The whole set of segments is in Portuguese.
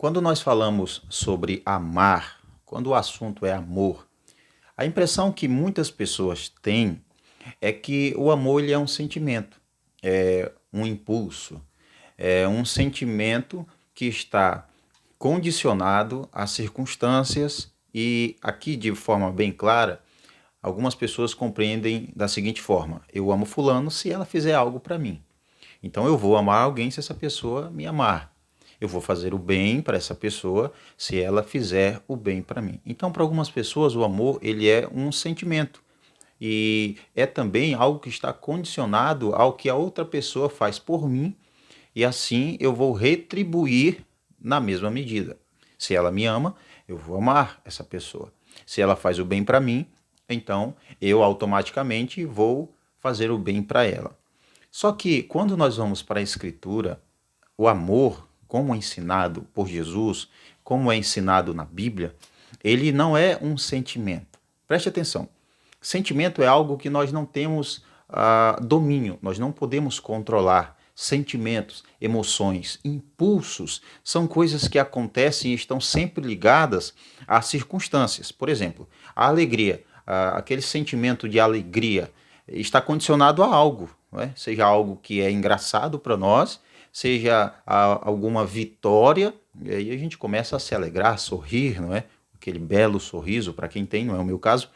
Quando nós falamos sobre amar, quando o assunto é amor, a impressão que muitas pessoas têm é que o amor ele é um sentimento, é um impulso, é um sentimento que está condicionado às circunstâncias e aqui de forma bem clara, algumas pessoas compreendem da seguinte forma: eu amo fulano se ela fizer algo para mim. Então eu vou amar alguém se essa pessoa me amar. Eu vou fazer o bem para essa pessoa se ela fizer o bem para mim. Então, para algumas pessoas, o amor ele é um sentimento e é também algo que está condicionado ao que a outra pessoa faz por mim e assim eu vou retribuir na mesma medida. Se ela me ama, eu vou amar essa pessoa. Se ela faz o bem para mim, então eu automaticamente vou fazer o bem para ela. Só que quando nós vamos para a Escritura, o amor, como é ensinado por Jesus, como é ensinado na Bíblia, ele não é um sentimento. Preste atenção. Sentimento é algo que nós não temos domínio, nós não podemos controlar. Sentimentos, emoções, impulsos são coisas que acontecem e estão sempre ligadas às circunstâncias. Por exemplo, a alegria, aquele sentimento de alegria está condicionado a algo, não é? Seja algo que é engraçado para nós, seja alguma vitória, e aí a gente começa a se alegrar, a sorrir, não é? Aquele belo sorriso, para quem tem, não é o meu caso,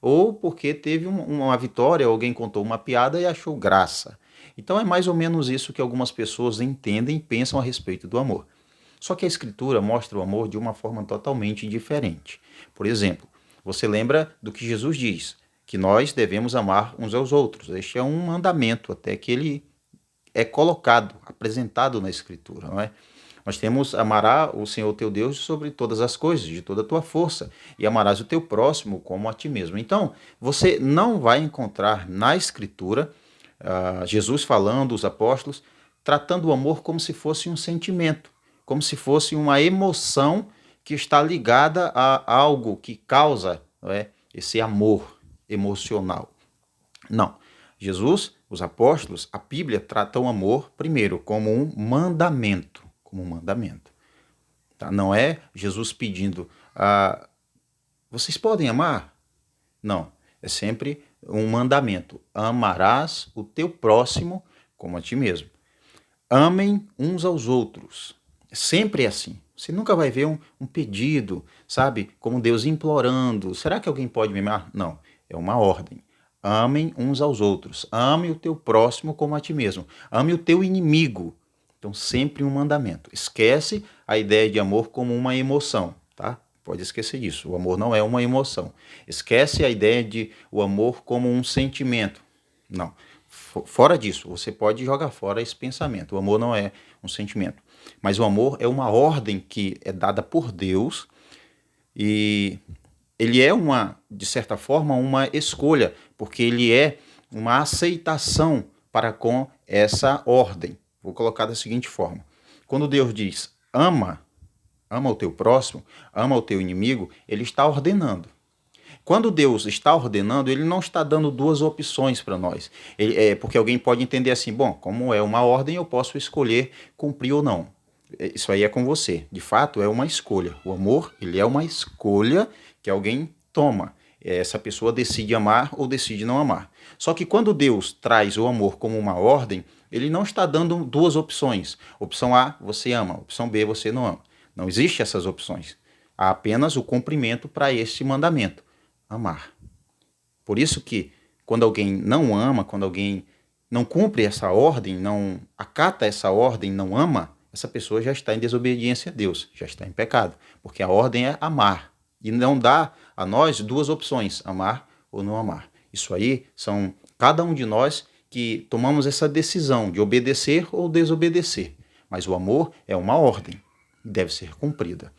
ou porque teve uma vitória, alguém contou uma piada e achou graça. Então é mais ou menos isso que algumas pessoas entendem e pensam a respeito do amor. Só que a Escritura mostra o amor de uma forma totalmente diferente. Por exemplo, você lembra do que Jesus diz, que nós devemos amar uns aos outros. Este é um mandamento, até que ele é colocado, apresentado na Escritura, não é? Nós temos amarás o Senhor teu Deus sobre todas as coisas, de toda a tua força, e amarás o teu próximo como a ti mesmo. Então, você não vai encontrar na Escritura Jesus falando, os apóstolos, tratando o amor como se fosse um sentimento, como se fosse uma emoção que está ligada a algo que causa, não é, esse amor emocional. Não. Jesus, os apóstolos, a Bíblia trata o amor primeiro como um mandamento, como um mandamento. Tá? Não é Jesus pedindo, vocês podem amar? Não, é sempre um mandamento. Amarás o teu próximo como a ti mesmo. Amem uns aos outros. Sempre é assim. Você nunca vai ver um pedido, sabe? Como Deus implorando. Será que alguém pode me amar? Não, é uma ordem. Amem uns aos outros. Ame o teu próximo como a ti mesmo. Ame o teu inimigo. Então, sempre um mandamento. Esquece a ideia de amor como uma emoção, tá? Pode esquecer disso. O amor não é uma emoção. Esquece a ideia de o amor como um sentimento. Não. Fora disso, você pode jogar fora esse pensamento. O amor não é um sentimento. Mas o amor é uma ordem que é dada por Deus e ele é de certa forma, uma escolha, porque ele é uma aceitação para com essa ordem. Vou colocar da seguinte forma. Quando Deus diz ama o teu próximo, ama o teu inimigo, ele está ordenando. Quando Deus está ordenando, ele não está dando duas opções para nós. Porque alguém pode entender assim, bom, como é uma ordem, eu posso escolher cumprir ou não. Isso aí é com você. De fato, é uma escolha. O amor, ele é uma escolha que alguém toma. Essa pessoa decide amar ou decide não amar. Só que quando Deus traz o amor como uma ordem, ele não está dando duas opções. Opção A, você ama. Opção B, você não ama. Não existe essas opções. Há apenas o cumprimento para este mandamento. Amar. Por isso que quando alguém não ama, quando alguém não cumpre essa ordem, não acata essa ordem, não ama, essa pessoa já está em desobediência a Deus, já está em pecado. Porque a ordem é amar. E não dá a nós duas opções, amar ou não amar. Isso aí são cada um de nós que tomamos essa decisão de obedecer ou desobedecer. Mas o amor é uma ordem, deve ser cumprida.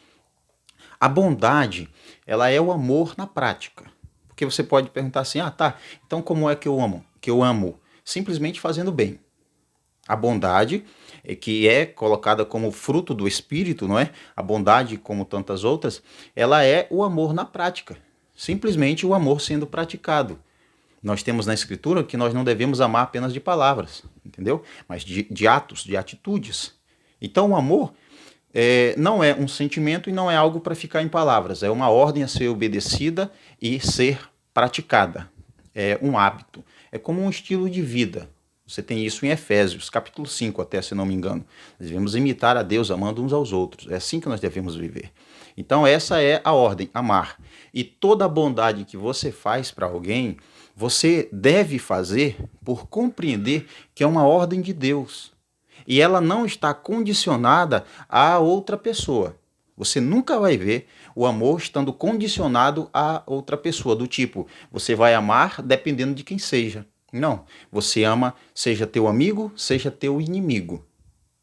A bondade, ela é o amor na prática. Porque você pode perguntar assim, tá, então como é que eu amo? Que eu amo simplesmente fazendo bem. A bondade, que é colocada como fruto do Espírito, não é? A bondade, como tantas outras, ela é o amor na prática. Simplesmente o amor sendo praticado. Nós temos na Escritura que nós não devemos amar apenas de palavras, entendeu? Mas de atos, de atitudes. Então o amor não é um sentimento e não é algo para ficar em palavras, é uma ordem a ser obedecida e ser praticada. É um hábito, é como um estilo de vida. Você tem isso em Efésios, capítulo 5 até, se não me engano. Nós devemos imitar a Deus, amando uns aos outros. É assim que nós devemos viver. Então essa é a ordem, amar. E toda a bondade que você faz para alguém, você deve fazer por compreender que é uma ordem de Deus. E ela não está condicionada a outra pessoa. Você nunca vai ver o amor estando condicionado a outra pessoa, do tipo, você vai amar dependendo de quem seja. Não, você ama, seja teu amigo, seja teu inimigo.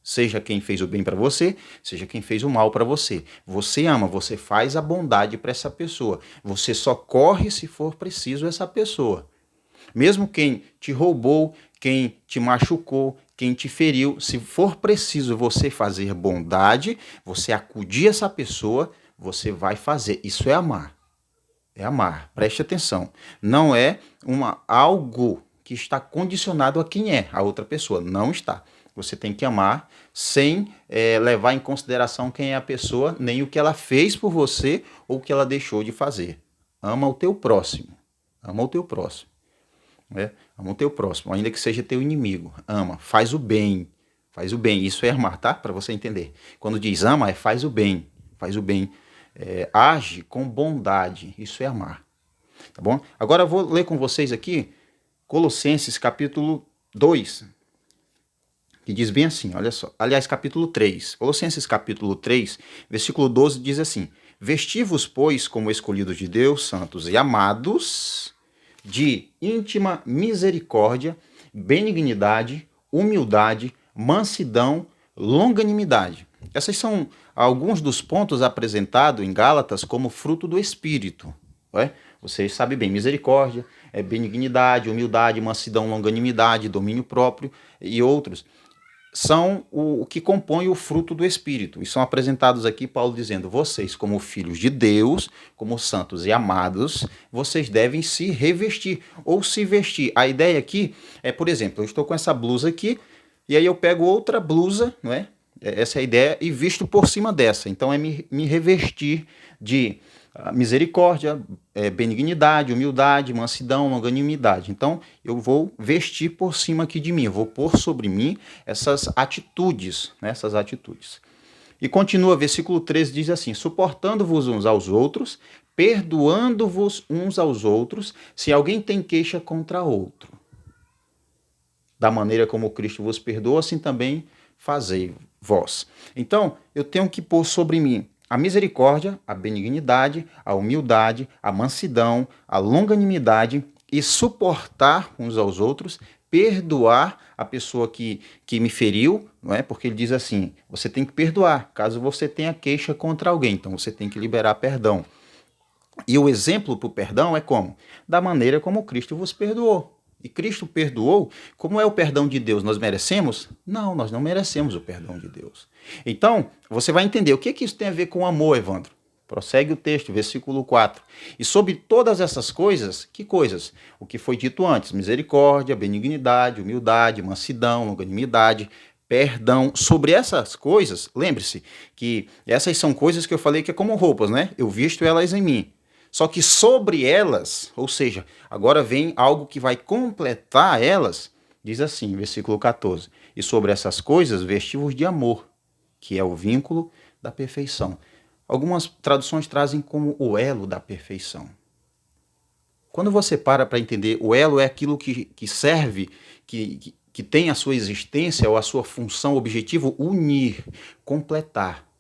Seja quem fez o bem para você, seja quem fez o mal para você. Você ama, você faz a bondade para essa pessoa. Você só corre se for preciso essa pessoa. Mesmo quem te roubou, quem te machucou, quem te feriu, se for preciso você fazer bondade, você acudir essa pessoa, você vai fazer. Isso é amar. É amar. Preste atenção. Não é algo que está condicionado a quem é a outra pessoa. Não está. Você tem que amar sem levar em consideração quem é a pessoa, nem o que ela fez por você ou o que ela deixou de fazer. Ama o teu próximo. Ama o teu próximo. Ama o teu próximo, ainda que seja teu inimigo. Ama, faz o bem. Faz o bem. Isso é amar, tá? Para você entender. Quando diz ama, faz o bem. Faz o bem. Age com bondade. Isso é amar. Tá bom? Agora eu vou ler com vocês aqui Colossenses capítulo 2, que diz bem assim, olha só. Aliás, capítulo 3. Colossenses capítulo 3, versículo 12 diz assim: Vesti-vos, pois, como escolhidos de Deus, santos e amados, de íntima misericórdia, benignidade, humildade, mansidão, longanimidade. Esses são alguns dos pontos apresentados em Gálatas como fruto do Espírito. Vocês sabem bem, misericórdia, benignidade, humildade, mansidão, longanimidade, domínio próprio e outros são o que compõe o fruto do Espírito. E são apresentados aqui Paulo dizendo, vocês como filhos de Deus, como santos e amados, vocês devem se revestir ou se vestir. A ideia aqui é, por exemplo, eu estou com essa blusa aqui, e aí eu pego outra blusa, não é? Essa é a ideia, e visto por cima dessa. Então é me revestir de misericórdia, benignidade, humildade, mansidão, longanimidade. Então, eu vou vestir por cima aqui de mim, eu vou pôr sobre mim essas atitudes, né? Essas atitudes. E continua, versículo 13 diz assim, suportando-vos uns aos outros, perdoando-vos uns aos outros, se alguém tem queixa contra outro. Da maneira como Cristo vos perdoa, assim também fazei vós. Então, eu tenho que pôr sobre mim a misericórdia, a benignidade, a humildade, a mansidão, a longanimidade e suportar uns aos outros, perdoar a pessoa que me feriu, não é? Porque ele diz assim, você tem que perdoar, caso você tenha queixa contra alguém, então você tem que liberar perdão. E o exemplo para o perdão é como? Da maneira como Cristo vos perdoou. E Cristo perdoou, como é o perdão de Deus? Nós merecemos? Não, nós não merecemos o perdão de Deus. Então, você vai entender o que isso tem a ver com amor, Evandro. Prossegue o texto, versículo 4. E sobre todas essas coisas, que coisas? O que foi dito antes, misericórdia, benignidade, humildade, mansidão, longanimidade, perdão. Sobre essas coisas, lembre-se que essas são coisas que eu falei que é como roupas, né? Eu visto elas em mim. Só que sobre elas, ou seja, agora vem algo que vai completar elas, diz assim, versículo 14, e sobre essas coisas vestivos de amor, que é o vínculo da perfeição. Algumas traduções trazem como o elo da perfeição. Quando você para entender, o elo é aquilo que serve, que tem a sua existência ou a sua função, objetivo, unir, completar.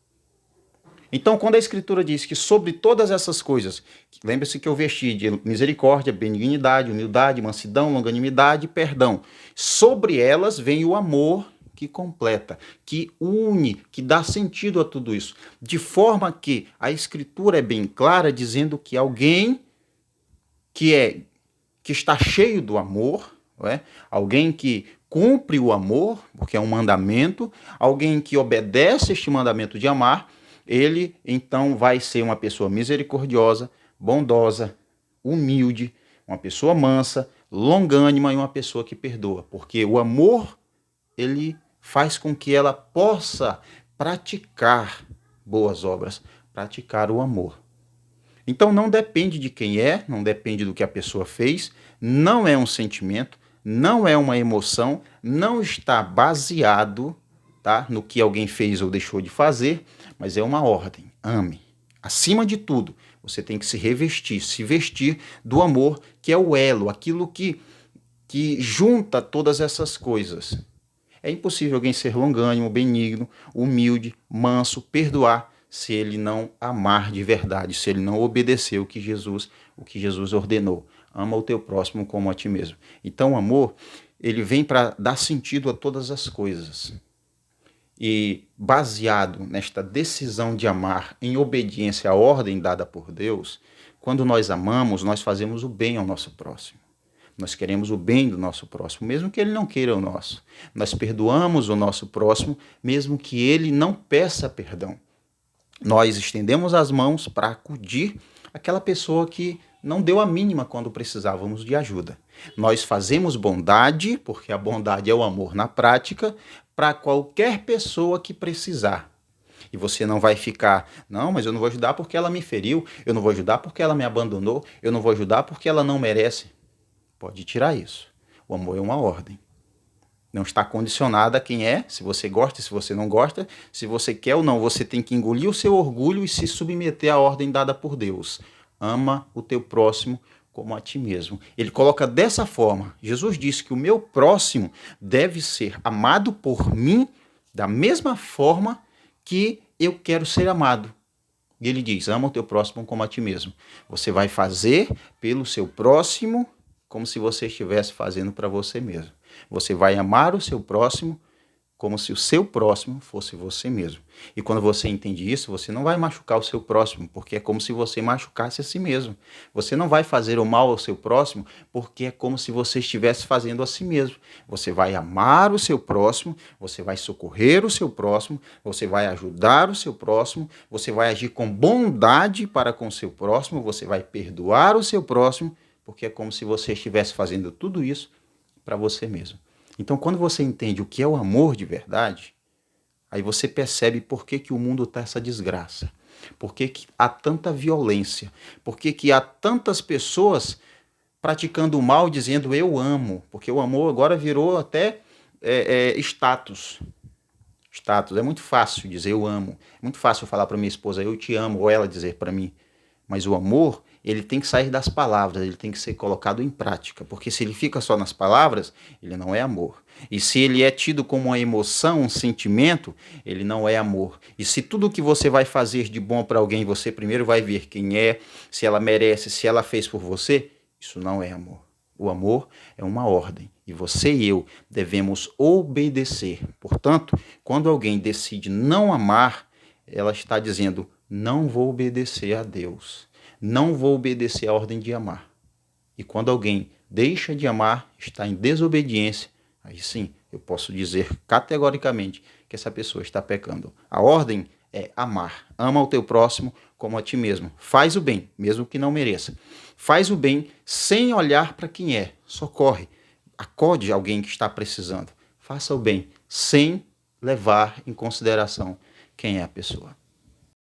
Então, quando a Escritura diz que sobre todas essas coisas, lembre-se que eu vesti de misericórdia, benignidade, humildade, mansidão, longanimidade e perdão. Sobre elas vem o amor que completa, que une, que dá sentido a tudo isso. De forma que a Escritura é bem clara, dizendo que alguém que está cheio do amor, não é? Alguém que cumpre o amor, porque é um mandamento, alguém que obedece este mandamento de amar, ele então vai ser uma pessoa misericordiosa, bondosa, humilde, uma pessoa mansa, longânima e uma pessoa que perdoa. Porque o amor, ele faz com que ela possa praticar boas obras, praticar o amor. Então não depende de quem é, não depende do que a pessoa fez, não é um sentimento, não é uma emoção, não está baseado, tá, no que alguém fez ou deixou de fazer, mas é uma ordem. Ame. Acima de tudo, você tem que se revestir, se vestir do amor, que é o elo, aquilo que junta todas essas coisas. É impossível alguém ser longânimo, benigno, humilde, manso, perdoar, se ele não amar de verdade, se ele não obedecer o que Jesus ordenou. Ama o teu próximo como a ti mesmo. Então o amor, ele vem para dar sentido a todas as coisas. E baseado nesta decisão de amar em obediência à ordem dada por Deus, quando nós amamos, nós fazemos o bem ao nosso próximo. Nós queremos o bem do nosso próximo, mesmo que ele não queira o nosso. Nós perdoamos o nosso próximo, mesmo que ele não peça perdão. Nós estendemos as mãos para acudir aquela pessoa que não deu a mínima quando precisávamos de ajuda. Nós fazemos bondade, porque a bondade é o amor na prática, para qualquer pessoa que precisar. E você não vai ficar, não, mas eu não vou ajudar porque ela me feriu, eu não vou ajudar porque ela me abandonou, eu não vou ajudar porque ela não merece. Pode tirar isso. O amor é uma ordem. Não está condicionada a quem é, se você gosta, se você não gosta, se você quer ou não. Você tem que engolir o seu orgulho e se submeter à ordem dada por Deus. Ama o teu próximo como a ti mesmo. Ele coloca dessa forma. Jesus disse que o meu próximo deve ser amado por mim da mesma forma que eu quero ser amado. E ele diz, ama o teu próximo como a ti mesmo. Você vai fazer pelo seu próximo como se você estivesse fazendo para você mesmo. Você vai amar o seu próximo como se o seu próximo fosse você mesmo. E quando você entende isso, você não vai machucar o seu próximo, porque é como se você machucasse a si mesmo. Você não vai fazer o mal ao seu próximo, porque é como se você estivesse fazendo a si mesmo. Você vai amar o seu próximo, você vai socorrer o seu próximo, você vai ajudar o seu próximo, você vai agir com bondade para com o seu próximo, você vai perdoar o seu próximo, porque é como se você estivesse fazendo tudo isso para você mesmo. Então, quando você entende o que é o amor de verdade, aí você percebe por que o mundo está essa desgraça, por que há tanta violência, por que há tantas pessoas praticando o mal dizendo eu amo, porque o amor agora virou até status. Status. É muito fácil dizer eu amo, é muito fácil falar para minha esposa eu te amo, ou ela dizer para mim. Mas o amor, ele tem que sair das palavras, ele tem que ser colocado em prática, porque se ele fica só nas palavras, ele não é amor. E se ele é tido como uma emoção, um sentimento, ele não é amor. E se tudo que você vai fazer de bom para alguém, você primeiro vai ver quem é, se ela merece, se ela fez por você, isso não é amor. O amor é uma ordem e você e eu devemos obedecer. Portanto, quando alguém decide não amar, ela está dizendo, não vou obedecer a Deus, não vou obedecer a ordem de amar. E quando alguém deixa de amar, está em desobediência, aí sim, eu posso dizer categoricamente que essa pessoa está pecando. A ordem é amar. Ama o teu próximo como a ti mesmo. Faz o bem, mesmo que não mereça. Faz o bem sem olhar para quem é. Socorre. Acode alguém que está precisando. Faça o bem sem levar em consideração quem é a pessoa.